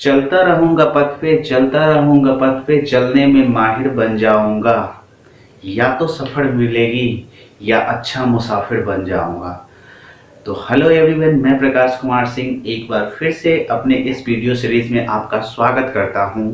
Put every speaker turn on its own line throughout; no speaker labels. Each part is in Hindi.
चलता रहूंगा पथ पे, चलता रहूंगा पथ पे, चलने में माहिर बन जाऊंगा। या तो सफर मिलेगी या अच्छा मुसाफिर बन जाऊंगा। तो हेलो एवरीवन, मैं प्रकाश कुमार सिंह एक बार फिर से अपने इस वीडियो सीरीज में आपका स्वागत करता हूं।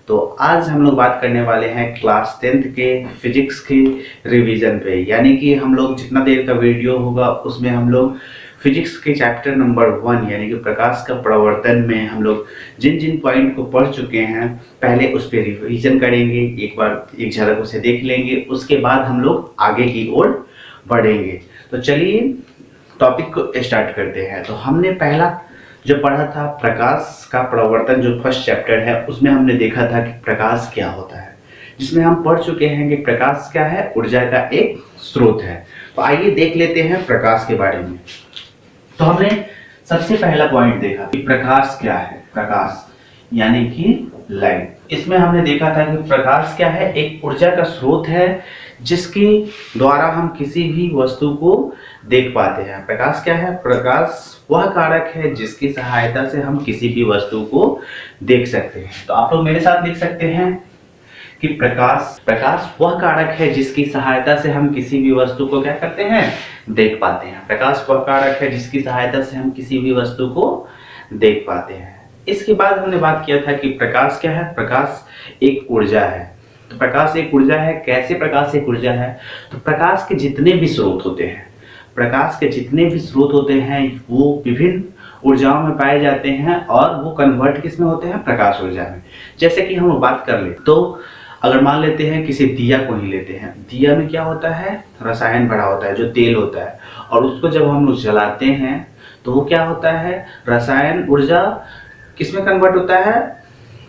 तो आज हम लोग बात करने वाले हैं क्लास 10th के फिजिक्स के रिवीजन पे, यानी कि हम लोग जितना देर का वीडियो होगा उसमें हम लोग फिजिक्स के चैप्टर नंबर 1 यानी कि प्रकाश का प्रवर्तन में हम लोग जिन जिन पॉइंट को पढ़ चुके हैं पहले उस पर रिवीजन करेंगे, एक बार एक झलक उसे देख लेंगे, उसके बाद हम लोग आगे की ओर बढ़ेंगे। तो चलिए टॉपिक को स्टार्ट करते हैं। तो हमने पहला जो पढ़ा था प्रकाश का प्रवर्तन, जो फर्स्ट चैप्टर है उसमें हमने देखा था कि प्रकाश क्या होता है, जिसमें हम पढ़ चुके हैं कि प्रकाश क्या है, ऊर्जा का एक स्रोत है। तो आइए देख लेते हैं प्रकाश के बारे में। तो हमने सबसे पहला पॉइंट देखा कि प्रकाश क्या है। प्रकाश यानी कि लाइट। इसमें हमने देखा था कि प्रकाश क्या है, एक ऊर्जा का स्रोत है जिसके द्वारा हम किसी भी वस्तु को देख पाते हैं। प्रकाश क्या है, प्रकाश वह कारक है जिसकी सहायता से हम किसी भी वस्तु को देख सकते हैं। तो आप लोग मेरे साथ लिख सकते हैं कि प्रकाश वह कारक है जिसकी सहायता से हम किसी भी वस्तु को क्या करते हैं, देख पाते हैं। प्रकाश वह कारक है जिसकी सहायता से हम किसी भी वस्तु को देख पाते हैं। इसके बाद हमने बात किया था कि प्रकाश क्या है, प्रकाश एक ऊर्जा है। तो प्रकाश एक ऊर्जा है। कैसे प्रकाश एक ऊर्जा है? तो प्रकाश के जितने भी स्रोत होते हैं, प्रकाश के जितने भी स्रोत होते हैं वो विभिन्न ऊर्जाओं में पाए जाते हैं और वो कन्वर्ट किस में होते हैं, प्रकाश ऊर्जा में। जैसे कि हम बात कर ले तो अगर मान लेते हैं किसी दिया को ही लेते हैं, दिया में क्या होता है, रसायन भरा होता है जो तेल होता है, और उसको जब हम लोग जलाते हैं तो वो क्या होता है, रसायन ऊर्जा किस में कन्वर्ट होता है,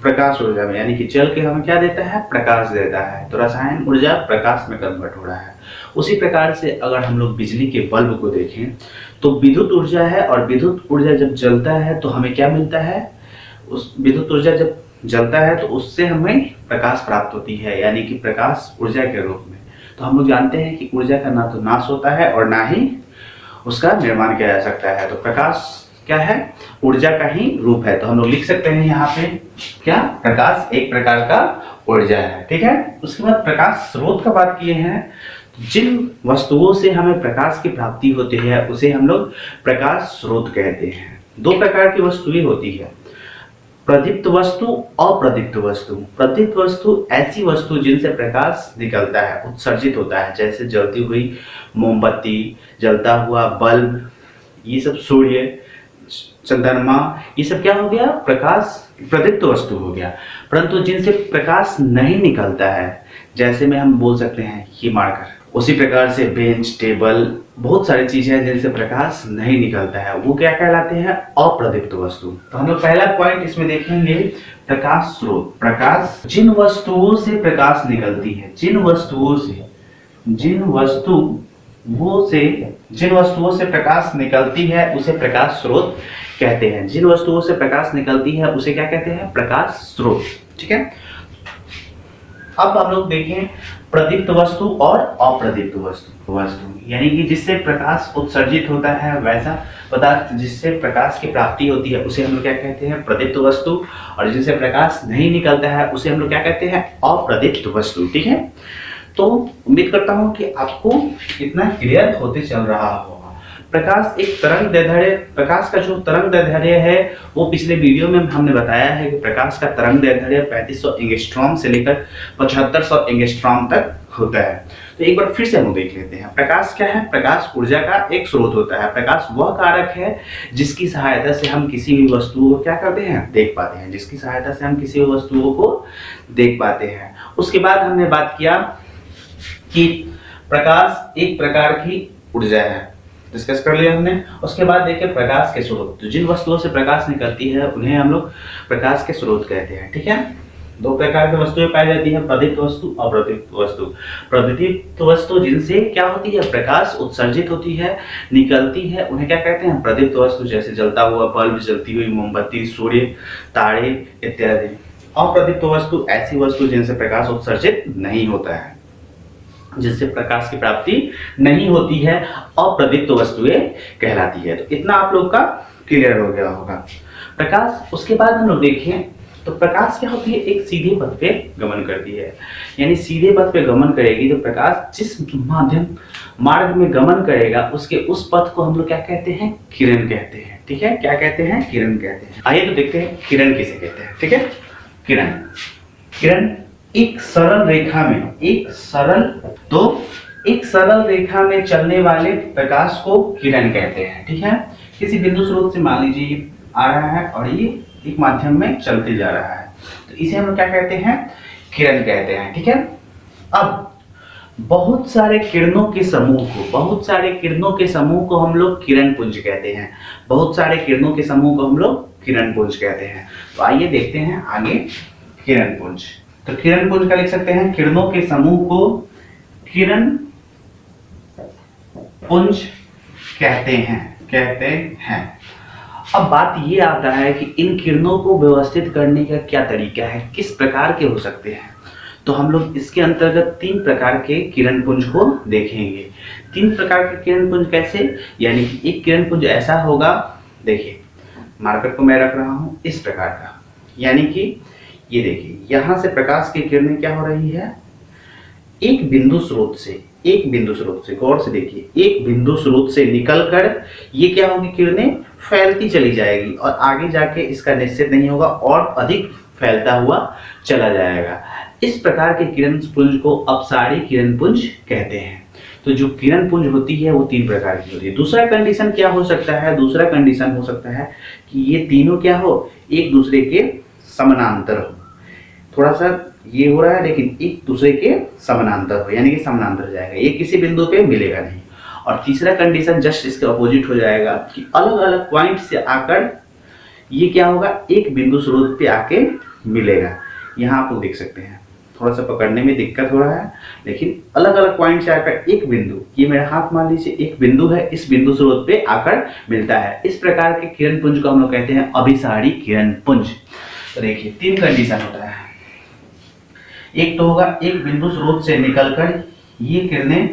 प्रकाश ऊर्जा में। यानी कि जल के हमें क्या देता है, प्रकाश देता है। तो रसायन ऊर्जा प्रकाश में कन्वर्ट हो रहा है। उसी प्रकार से अगर हम लोग बिजली के बल्ब को देखें तो विद्युत ऊर्जा है, और विद्युत ऊर्जा जब जलता है तो हमें क्या मिलता है, उस विद्युत ऊर्जा जब जलता है तो उससे हमें प्रकाश प्राप्त होती है, यानी कि प्रकाश ऊर्जा के रूप में। तो हम लोग जानते हैं कि ऊर्जा का ना तो नाश होता है और ना ही उसका निर्माण किया जा सकता है। तो प्रकाश क्या है, ऊर्जा का ही रूप है। तो हम लोग लिख सकते हैं यहाँ पे क्या, प्रकाश एक प्रकार का ऊर्जा है। ठीक है। उसके बाद प्रकाश स्रोत का बात किए हैं। जिन वस्तुओं से हमें प्रकाश की प्राप्ति होती है उसे हम लोग प्रकाश स्रोत कहते हैं। दो प्रकार की वस्तुएं होती है, प्रदीप्त वस्तु, अप्रदीप्त वस्तु। प्रदीप्त वस्तु ऐसी वस्तु जिनसे प्रकाश निकलता है, उत्सर्जित होता है, जैसे जलती हुई मोमबत्ती, जलता हुआ बल्ब, ये सब सूर्य, चंद्रमा, ये सब क्या हो गया, प्रकाश प्रदीप्त वस्तु हो गया। परंतु जिनसे प्रकाश नहीं निकलता है, जैसे में हम बोल सकते हैं ये मार्कर, उसी प्रकार से बेंच, टेबल, बहुत सारी चीजें हैं जिनसे प्रकाश नहीं निकलता है, वो क्या कहलाते हैं, अप्रदीप्त वस्तु। तो हम लोग पहला पॉइंट इसमें देखेंगे प्रकाश स्रोत। प्रकाश जिन वस्तुओं से प्रकाश निकलती है, जिन वस्तुओं से प्रकाश निकलती है उसे प्रकाश स्रोत कहते हैं। जिन वस्तुओं से प्रकाश निकलती है उसे क्या कहते हैं, प्रकाश स्रोत। ठीक है। अब हम लोग देखें प्रदीप्त वस्तु और अप्रदीप्त वस्तु। यानी कि जिससे प्रकाश उत्सर्जित होता है, वैसा पदार्थ जिससे प्रकाश की प्राप्ति होती है उसे हम लोग क्या कहते हैं, प्रदीप्त वस्तु, और जिनसे प्रकाश नहीं निकलता है उसे हम लोग क्या कहते हैं, अप्रदीप्त वस्तु। ठीक है। तो उम्मीद करता हूं कि आपको इतना क्लियर होते चल रहा होगा। प्रकाश एक तरंग दैर्ध्य, प्रकाश का जो तरंग दैर्ध्य है वो पिछले वीडियो में हमने बताया है कि प्रकाश का तरंग दैर्ध्य 3500 एंगस्ट्रॉम से लेकर 7500 एंगस्ट्रॉम तक होता है। तो एक बार फिर से हम देख लेते हैं, प्रकाश क्या है, प्रकाश ऊर्जा का एक स्रोत होता है। प्रकाश वह कारक है जिसकी सहायता से हम किसी भी वस्तु को क्या करते हैं, देख पाते हैं, जिसकी सहायता से हम किसी भी वस्तुओं को देख पाते हैं। उसके बाद हमने बात किया कि प्रकाश एक प्रकार की ऊर्जा है, डिस्कस कर लिया हमने। उसके बाद देखिए प्रकाश के स्रोत। तो जिन वस्तुओं से प्रकाश निकलती है उन्हें हम लोग प्रकाश के स्रोत कहते हैं। ठीक है। दो प्रकार की वस्तुएं पाई जाती है, प्रदीप्त वस्तु, अप्रदीप्त वस्तु। प्रदीप्त वस्तु जिनसे क्या होती है, प्रकाश उत्सर्जित होती है, निकलती है, उन्हें क्या कहते हैं, प्रदीप्त वस्तु, जैसे जलता हुआ बल्ब, जलती हुई मोमबत्ती, सूर्य, तारे इत्यादि। अप्रदीप्त वस्तु ऐसी वस्तु जिनसे प्रकाश उत्सर्जित नहीं होता है, जिससे प्रकाश की प्राप्ति नहीं होती है, अप्रदीप्त वस्तुएं कहलाती है। तो इतना आप लोग का क्लियर हो गया होगा। प्रकाश उसके बाद हम लोग देखें तो प्रकाश क्या होती है, एक सीधे पथ पे गमन करती है। यानी सीधे पथ पे गमन करेगी तो प्रकाश जिस मार्ग में गमन करेगा उसके उस पथ को हम लोग क्या कहते हैं, किरण कहते हैं। ठीक है, क्या कहते हैं, किरण कहते हैं। आइए तो देखते हैं किरण किसे कहते हैं। ठीक है, किरण, किरण एक सरल रेखा में, एक सरल रेखा में चलने वाले प्रकाश को किरण कहते हैं। ठीक है, किसी बिंदु स्रोत से मान लीजिए आ रहा है और ये एक माध्यम में चलते जा रहा है, तो इसे हम लोग क्या कहते हैं, किरण कहते हैं। ठीक है, अब बहुत सारे किरणों के समूह को हम लोग किरण पुंज कहते हैं। बहुत सारे किरणों के समूह को हम लोग किरण पुंज कहते हैं। तो आइए देखते हैं आगे किरण पुंज। तो किरण पुंज का लिख सकते हैं, किरणों के समूह को किरण पुंज कहते हैं। अब बात ये आता है कि इन किरणों को व्यवस्थित करने का क्या तरीका है, किस प्रकार के हो सकते हैं। तो हम लोग इसके अंतर्गत 3 प्रकार के किरण पुंज को देखेंगे। 3 प्रकार के किरण पुंज कैसे, यानी कि एक किरण पुंज ऐसा होगा, देखिए मार्कर को मैं रख रहा हूं इस प्रकार का, यानी कि ये देखिए यहां से प्रकाश की किरणें क्या हो रही है, एक बिंदु स्रोत से गौर से देखिए, एक बिंदु स्रोत से निकलकर ये क्या होगी, किरणें फैलती चली जाएगी और आगे जाके इसका निश्चित नहीं होगा और अधिक फैलता हुआ चला जाएगा। इस प्रकार के किरण पुंज को अपसारी किरण पुंज कहते हैं। तो जो किरण पुंज होती है वो 3 प्रकार की होती है। दूसरा कंडीशन क्या हो सकता है, दूसरा कंडीशन हो सकता है कि ये तीनों क्या हो, एक दूसरे के समानांतर हो। थोड़ा सा ये हो रहा है लेकिन एक दूसरे के समानांतर हो, यानी कि समानांतर जाएगा, ये किसी बिंदु पे मिलेगा नहीं। और तीसरा कंडीशन जस्ट इसके अपोजिट हो जाएगा कि अलग अलग पॉइंट से आकर ये क्या होगा, एक बिंदु स्रोत पे आके मिलेगा। यहाँ आप लोग देख सकते हैं, थोड़ा सा पकड़ने में दिक्कत हो रहा है, लेकिन अलग अलग पॉइंट से आकर एक बिंदु, ये मेरा हाथ मान लीजिए एक बिंदु है, इस बिंदु स्रोत पे आकर मिलता है। इस प्रकार के किरण पुंज को हम लोग कहते हैं अभिसारी किरण पुंज। तो देखिए 3 कंडीशन होता है, एक तो होगा एक बिंदु स्रोत से निकलकर ये किरणें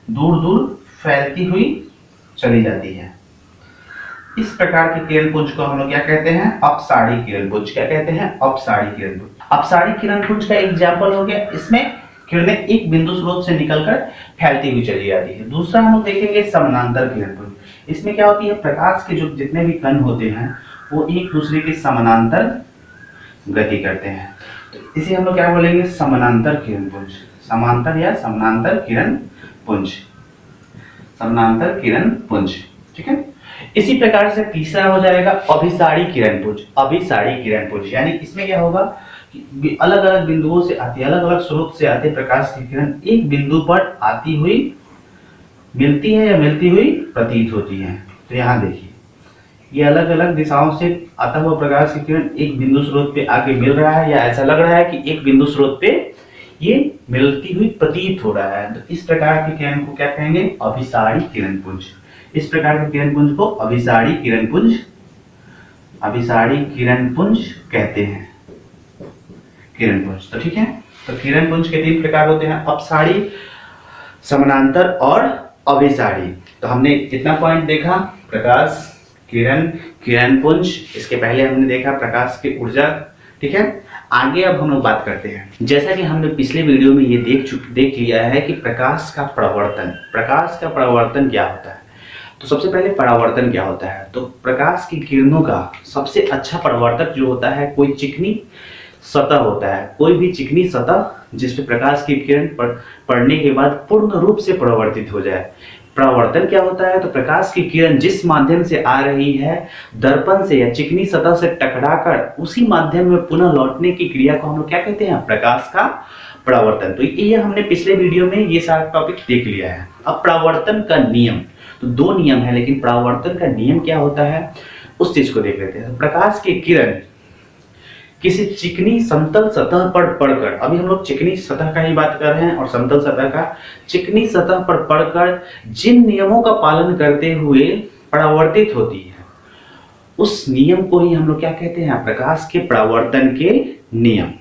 दूर दूर फैलती हुई चली जाती है। इस प्रकार के किरण पुंज को हम लोग क्या कहते हैं, अपसारी किरण पुंज। क्या कहते हैं, अपसारी किरण पुंज। अपसारी किरण पुंज का एग्जाम्पल हो गया, इसमें किरणें एक बिंदु स्रोत से निकलकर फैलती हुई चली जाती है। दूसरा हम लोग देखेंगे समानांतर किरण पुंज। इसमें क्या होती है, प्रकाश के जो जितने भी कण होते हैं वो एक दूसरे के समानांतर गति करते हैं, तो इसे हम लोग क्या बोलेंगे, समानांतर किरण पुंज। समांतर या समानांतर किरण पुंज, समानांतर किरण पुंज। ठीक है, इसी प्रकार से तीसरा हो जाएगा अभिसारी किरण पुंज। अभिसारी किरण पुंज यानी इसमें क्या होगा कि अलग अलग बिंदुओं से आती, अलग अलग स्रोत से आते प्रकाश की किरण एक बिंदु पर आती हुई मिलती है या मिलती हुई प्रतीत होती है। तो यहाँ देखिए ये अलग अलग दिशाओं से आता हुआ प्रकाश की किरण एक बिंदु स्रोत पे आके मिल रहा है, या ऐसा लग रहा है कि एक बिंदु स्रोत पे ये मिलती हुई प्रतीत हो रहा है। तो इस प्रकार के किरण को क्या कहेंगे, अभिसारी किरण पुंज। इस प्रकार के किरण पुंज को अभिसारी किरण पुंज, अभिसारी किरण पुंज कहते हैं, किरण पुंज। तो ठीक है, तो किरण पुंज के 3 प्रकार होते हैं, अपसारी, समानांतर और अभिसारी। तो हमने कितना पॉइंट देखा, प्रकाश, किरण, किरण पुंज, इसके पहले हमने देखा प्रकाश की ऊर्जा। ठीक है, आगे अब हम लोग बात करते हैं, जैसा कि हमने पिछले वीडियो में ये देख लिया है कि प्रकाश का परावर्तन क्या होता है। तो सबसे पहले परावर्तन क्या होता है, तो प्रकाश की किरणों का सबसे अच्छा परावर्तक जो होता है, कोई चिकनी सतह होता है, कोई भी चिकनी सतह जिस पे प्रकाश की किरण पड़ने के बाद पूर्ण रूप से परावर्तित हो जाए। परावर्तन क्या होता है, तो प्रकाश की किरण जिस माध्यम से आ रही है दर्पण से या चिकनी सतह से टकराकर उसी माध्यम में पुनः लौटने की क्रिया को हम लोग क्या कहते हैं, प्रकाश का परावर्तन। तो ये हमने पिछले वीडियो में ये सारा टॉपिक देख लिया है। अब परावर्तन का नियम, तो 2 नियम है, लेकिन परावर्तन का नियम क्या होता है उस चीज को देख लेते हैं। तो प्रकाश की किरण किसी चिकनी समतल सतह पर पड़कर, अभी हम लोग चिकनी सतह का ही बात कर रहे हैं और समतल सतह का, चिकनी सतह पर पड़कर जिन नियमों का पालन करते हुए परावर्तित होती है उस नियम को ही हम लोग क्या कहते हैं, प्रकाश के परावर्तन के नियम।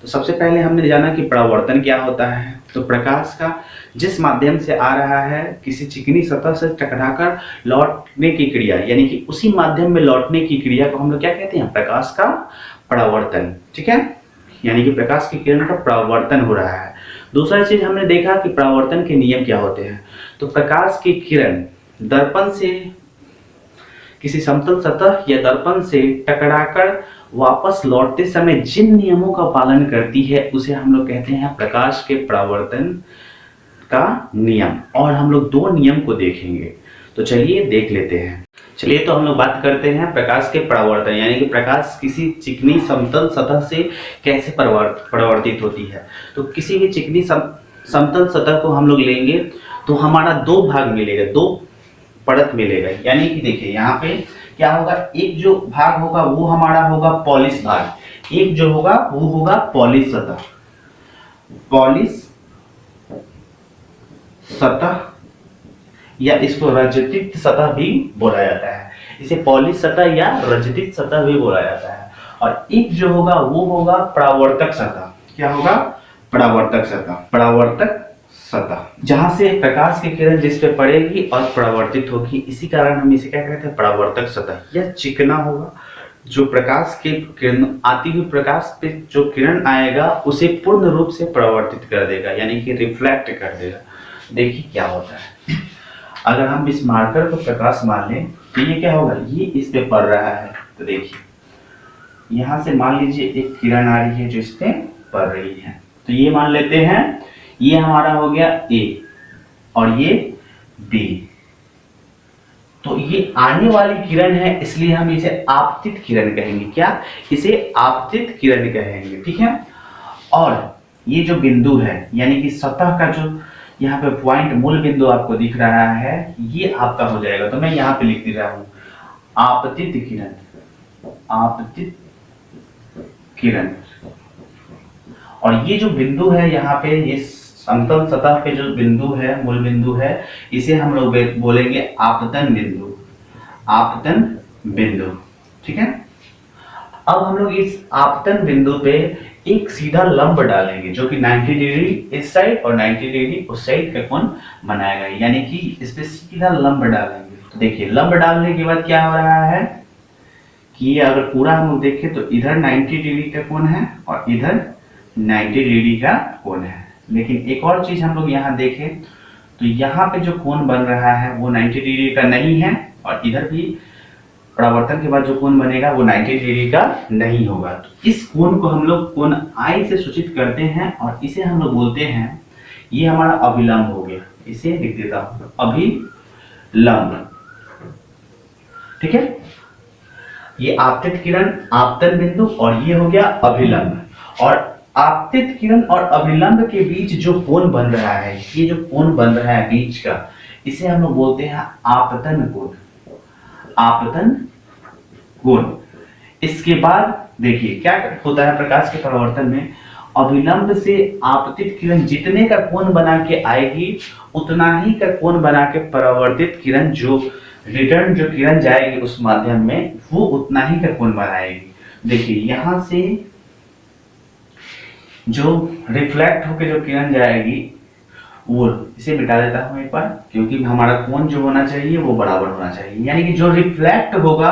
तो सबसे पहले हमने जाना कि परावर्तन क्या होता है। तो प्रकाश का जिस माध्यम से आ रहा है किसी चिकनी सतह से टकराकर लौटने की क्रिया, यानी कि उसी माध्यम में लौटने की क्रिया को हम लोग क्या कहते हैं, प्रकाश का परावर्तन। ठीक है, यानी कि प्रकाश की किरण का परावर्तन हो रहा है। दूसरा चीज हमने देखा कि परावर्तन के नियम क्या होते हैं। तो प्रकाश की किरण दर्पण से किसी समतल सतह या दर्पण से टकराकर वापस लौटते समय जिन नियमों का पालन करती है उसे हम लोग कहते हैं प्रकाश के परावर्तन का नियम। और हम लोग दो नियम को देखेंगे, तो चलिए देख लेते हैं। चलिए तो हम लोग बात करते हैं प्रकाश के परावर्तन, यानी कि प्रकाश किसी चिकनी समतल सतह से कैसे परावर्तित होती है। तो किसी भी चिकनी समतल सतह को हम लोग लेंगे तो हमारा दो भाग मिलेगा, दो परत मिलेगा। यानी कि देखिए यहाँ पे क्या होगा, एक जो भाग होगा वो हमारा होगा पॉलिश भाग, एक जो होगा वो होगा पॉलिश सतह। पॉलिश सतह या इसको रजतित सतह भी बोला जाता है, इसे पॉलिश सतह या रजतित सतह भी बोला जाता है। और एक जो होगा वो होगा परावर्तक सतह। क्या होगा, परावर्तक सतह। परावर्तक सतह जहां से प्रकाश की किरण जिस पे पड़ेगी और परावर्तित होगी, इसी कारण हम इसे क्या कहते हैं, परावर्तक सतह। यह चिकना होगा, जो प्रकाश के किरण आती हुई प्रकाश पे जो किरण आएगा उसे पूर्ण रूप से परावर्तित कर देगा, यानी कि रिफ्लेक्ट कर देगा। देखिए क्या होता है, अगर हम इस मार्कर को प्रकाश मान लें तो ये क्या होगा, ये इस पे पड़ रहा है। तो देखिए यहां से मान लीजिए एक किरण आ रही है जो इस पे पड़ रही है, तो ये मान लेते हैं ये हमारा हो गया A और ये B। तो ये आने वाली किरण है, इसलिए हम इसे आपतित किरण कहेंगे। क्या, इसे आपतित किरण कहेंगे। ठीक है, और ये जो बिंदु है यानी कि सतह का जो यहाँ पे पॉइंट मूल बिंदु आपको दिख रहा है, ये आपका हो जाएगा। तो मैं यहाँ पे लिख दे रहा हूं आपतित किरण, आपतित किरण। और ये जो बिंदु है यहाँ पे, ये समतल सतह पे जो बिंदु है, मूल बिंदु है, इसे हम लोग बोलेंगे आपतन बिंदु, आपतन बिंदु। ठीक है, अब हम लोग इस आपतन बिंदु पे एक सीधा लंब डालेंगे जो कि 90 डिग्री इस साइड और 90 डिग्री उस साइड का कोण बनाएगा, यानी कि इस पे सीधा लंब डालेंगे। तो देखिए लंब डालने के बाद क्या हो रहा है कि ये अगर पूरा हम लोग देखें तो इधर 90 डिग्री का कोण है और इधर 90 डिग्री का कोण है। लेकिन एक और चीज हम लोग यहाँ देखें तो यहाँ पे जो कोण बन रहा है वो 90 डिग्री का नहीं है, और इधर भी परावर्तन के बाद जो कोण बनेगा वो 90 डिग्री का नहीं होगा। तो इस कोण को हम लोग कोण I से सूचित करते हैं और इसे हम लोग बोलते हैं, ये हमारा अभिलंब हो गया। इसे लिख देता हूं अभिलंब। ठीक है, ये आपतित किरण, आपतन बिंदु, और ये हो गया अभिलंब। और आपतित किरण और अभिलंब के बीच जो कोण बन रहा है, ये जो कोण बन रहा है बीच का, इसे हम लोग बोलते हैं आपतन कोण, आपतन कोण। इसके बाद देखिए क्या होता है प्रकाश के परावर्तन में, अभिलंब से आपतित किरण जितने का कोण बना के आएगी उतना ही का कोण बना के परावर्तित किरण जो रिटर्न जो किरण जाएगी उस माध्यम में वो उतना ही का कोण बनाएगी। देखिए यहां से जो रिफ्लेक्ट होकर जो किरण जाएगी वो, इसे मिटा देता हूं एक बार, क्योंकि हमारा कोण जो होना चाहिए वो बराबर होना चाहिए। यानी कि जो रिफ्लेक्ट होगा,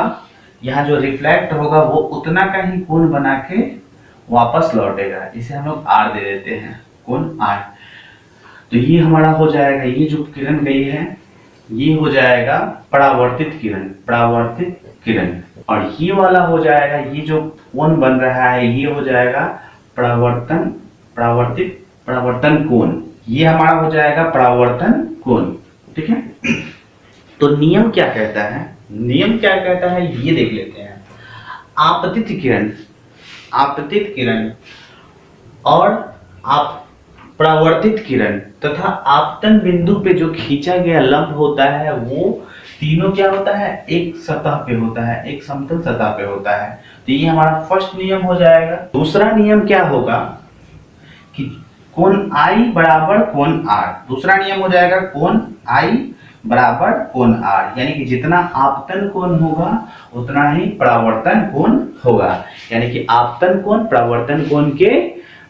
यहाँ जो रिफ्लेक्ट होगा वो उतना का ही कोण बना के वापस लौटेगा। इसे हम लोग R दे देते हैं, कोण R। तो ये हमारा हो जाएगा, ये जो किरण गई है ये हो जाएगा परावर्तित किरण, परावर्तित किरण। और ये वाला हो जाएगा, ये जो कोण बन रहा है ये हो जाएगा परावर्तन, परावर्तन कोण। ये हमारा हो जाएगा परावर्तन कोण। ठीक है, तो नियम क्या कहता है, नियम क्या कहता है ये देख लेते हैं। आपतित किरण, आपतित किरण और आप परावर्तित किरण तथा आपतन बिंदु पे जो खींचा गया लंब होता है वो तीनों क्या होता है, एक सतह पे होता है, एक समतल सतह पे होता है। तो ये हमारा फर्स्ट नियम हो जाएगा। दूसरा नियम क्या होगा कि कोण I बराबर कोण R। दूसरा नियम हो जाएगा कोण I बराबर कोण R, यानी कि जितना आपतन कोण होगा उतना ही परावर्तन कोण होगा, यानी कि आपतन कोण परावर्तन कोण के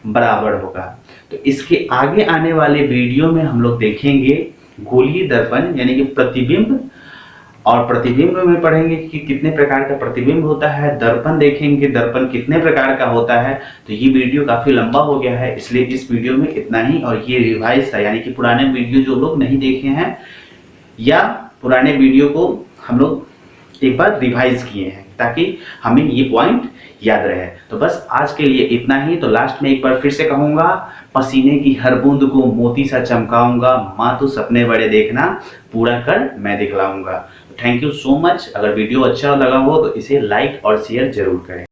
बराबर होगा। तो इसके आगे आने वाले वीडियो में हम लोग देखेंगे गोलीय दर्पण यानी कि प्रतिबिंब, और प्रतिबिंब में पढ़ेंगे कि कितने प्रकार का प्रतिबिंब होता है, दर्पण देखेंगे दर्पण कितने प्रकार का होता है। तो ये वीडियो काफी लंबा हो गया है, इसलिए इस वीडियो में इतना ही। और ये रिवाइज था, यानी कि पुराने वीडियो जो लोग नहीं देखे हैं या पुराने वीडियो को हम लोग एक बार रिवाइज किए हैं ताकि हमें ये पॉइंट याद रहे। तो बस आज के लिए इतना ही। तो लास्ट में एक बार फिर से कहूंगा, पसीने की हर बूंद को मोती सा चमकाऊंगा, माँ तो सपने बड़े देखना, पूरा कर मैं दिखलाऊंगा। Thank you so much. अगर वीडियो अच्छा लगा हो तो इसे लाइक और शेयर जरूर करें।